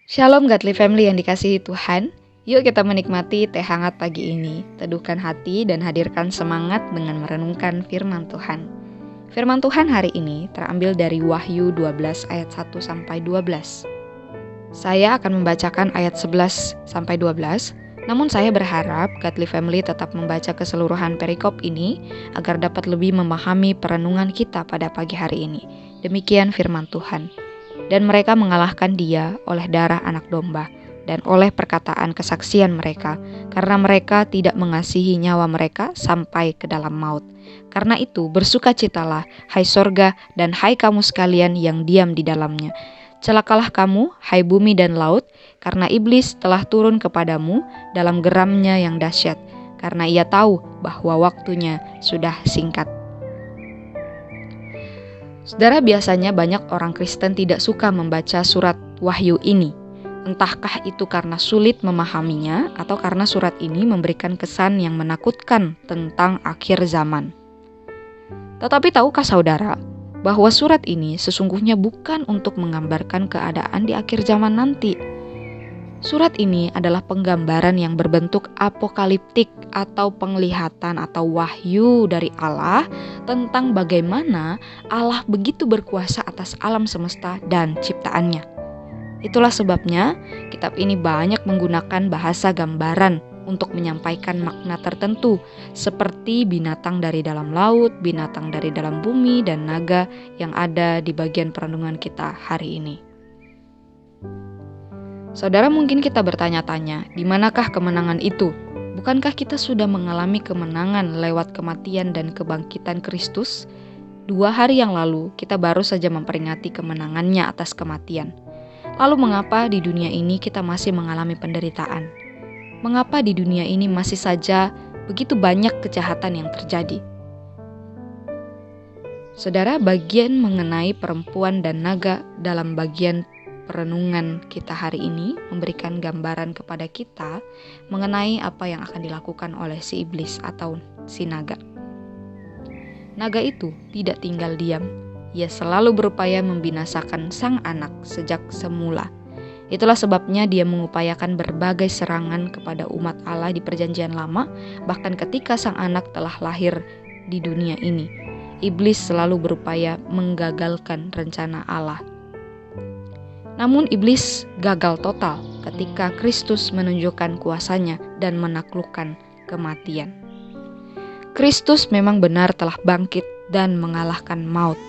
Shalom Godly Family yang dikasihi Tuhan. Yuk kita menikmati teh hangat pagi ini. Teduhkan hati dan hadirkan semangat dengan merenungkan firman Tuhan. Firman Tuhan hari ini terambil dari Wahyu 12 ayat 1 sampai 12. Saya akan membacakan ayat 11 sampai 12. Namun saya berharap Godly Family tetap membaca keseluruhan perikop ini agar dapat lebih memahami perenungan kita pada pagi hari ini. Demikian firman Tuhan. Dan mereka mengalahkan dia oleh darah anak domba dan oleh perkataan kesaksian mereka, karena mereka tidak mengasihi nyawa mereka sampai ke dalam maut. Karena itu bersukacitalah, hai sorga dan hai kamu sekalian yang diam di dalamnya. Celakalah kamu, hai bumi dan laut, karena iblis telah turun kepadamu dalam geramnya yang dahsyat, karena ia tahu bahwa waktunya sudah singkat. Saudara, biasanya banyak orang Kristen tidak suka membaca surat Wahyu ini. Entahkah itu karena sulit memahaminya atau karena surat ini memberikan kesan yang menakutkan tentang akhir zaman. Tetapi tahukah saudara bahwa surat ini sesungguhnya bukan untuk menggambarkan keadaan di akhir zaman nanti. Surat ini adalah penggambaran yang berbentuk apokaliptik atau penglihatan atau wahyu dari Allah tentang bagaimana Allah begitu berkuasa atas alam semesta dan ciptaannya. Itulah sebabnya kitab ini banyak menggunakan bahasa gambaran untuk menyampaikan makna tertentu seperti binatang dari dalam laut, binatang dari dalam bumi, dan naga yang ada di bagian perenungan kita hari ini. Saudara, mungkin kita bertanya-tanya, di manakah kemenangan itu? Bukankah kita sudah mengalami kemenangan lewat kematian dan kebangkitan Kristus? 2 hari yang lalu, kita baru saja memperingati kemenangannya atas kematian. Lalu mengapa di dunia ini kita masih mengalami penderitaan? Mengapa di dunia ini masih saja begitu banyak kejahatan yang terjadi? Saudara, bagian mengenai perempuan dan naga dalam bagian perenungan kita hari ini memberikan gambaran kepada kita mengenai apa yang akan dilakukan oleh si iblis atau si naga. Naga itu tidak tinggal diam. Ia selalu berupaya membinasakan sang anak sejak semula. Itulah sebabnya dia mengupayakan berbagai serangan kepada umat Allah di Perjanjian Lama, bahkan ketika sang anak telah lahir di dunia ini. Iblis selalu berupaya menggagalkan rencana Allah. Namun iblis gagal total ketika Kristus menunjukkan kuasanya dan menaklukkan kematian. Kristus memang benar telah bangkit dan mengalahkan maut.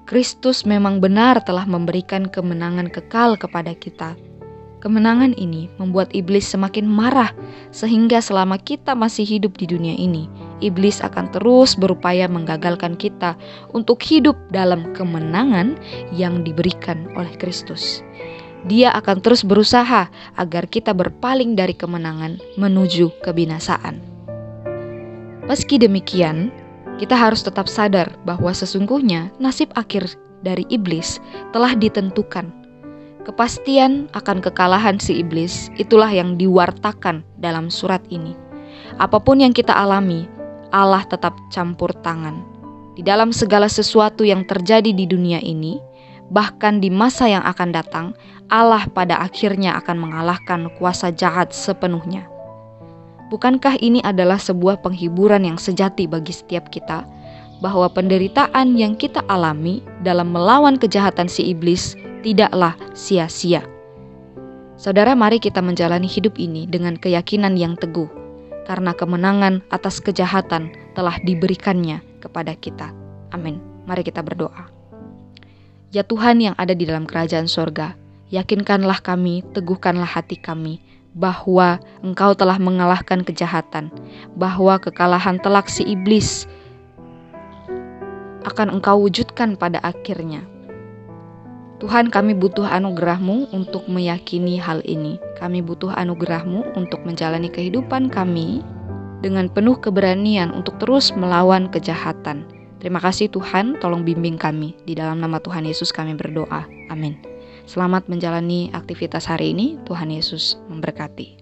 Kristus memang benar telah memberikan kemenangan kekal kepada kita. Kemenangan ini membuat iblis semakin marah, sehingga selama kita masih hidup di dunia ini, iblis akan terus berupaya menggagalkan kita untuk hidup dalam kemenangan yang diberikan oleh Kristus. Dia akan terus berusaha agar kita berpaling dari kemenangan menuju kebinasaan. Meski demikian, kita harus tetap sadar bahwa sesungguhnya nasib akhir dari iblis telah ditentukan. Kepastian akan kekalahan si iblis itulah yang diwartakan dalam surat ini. Apapun yang kita alami, Allah tetap campur tangan. Di dalam segala sesuatu yang terjadi di dunia ini, bahkan di masa yang akan datang, Allah pada akhirnya akan mengalahkan kuasa jahat sepenuhnya. Bukankah ini adalah sebuah penghiburan yang sejati bagi setiap kita, bahwa penderitaan yang kita alami dalam melawan kejahatan si iblis tidaklah sia-sia. Saudara, mari kita menjalani hidup ini dengan keyakinan yang teguh, karena kemenangan atas kejahatan telah diberikannya kepada kita. Amin. Mari kita berdoa. Ya Tuhan yang ada di dalam kerajaan sorga, yakinkanlah kami, teguhkanlah hati kami, bahwa Engkau telah mengalahkan kejahatan, bahwa kekalahan telak si iblis akan Engkau wujudkan pada akhirnya. Tuhan, kami butuh anugerah-Mu untuk meyakini hal ini. Kami butuh anugerah-Mu untuk menjalani kehidupan kami dengan penuh keberanian untuk terus melawan kejahatan. Terima kasih Tuhan, tolong bimbing kami. Di dalam nama Tuhan Yesus kami berdoa. Amin. Selamat menjalani aktivitas hari ini. Tuhan Yesus memberkati.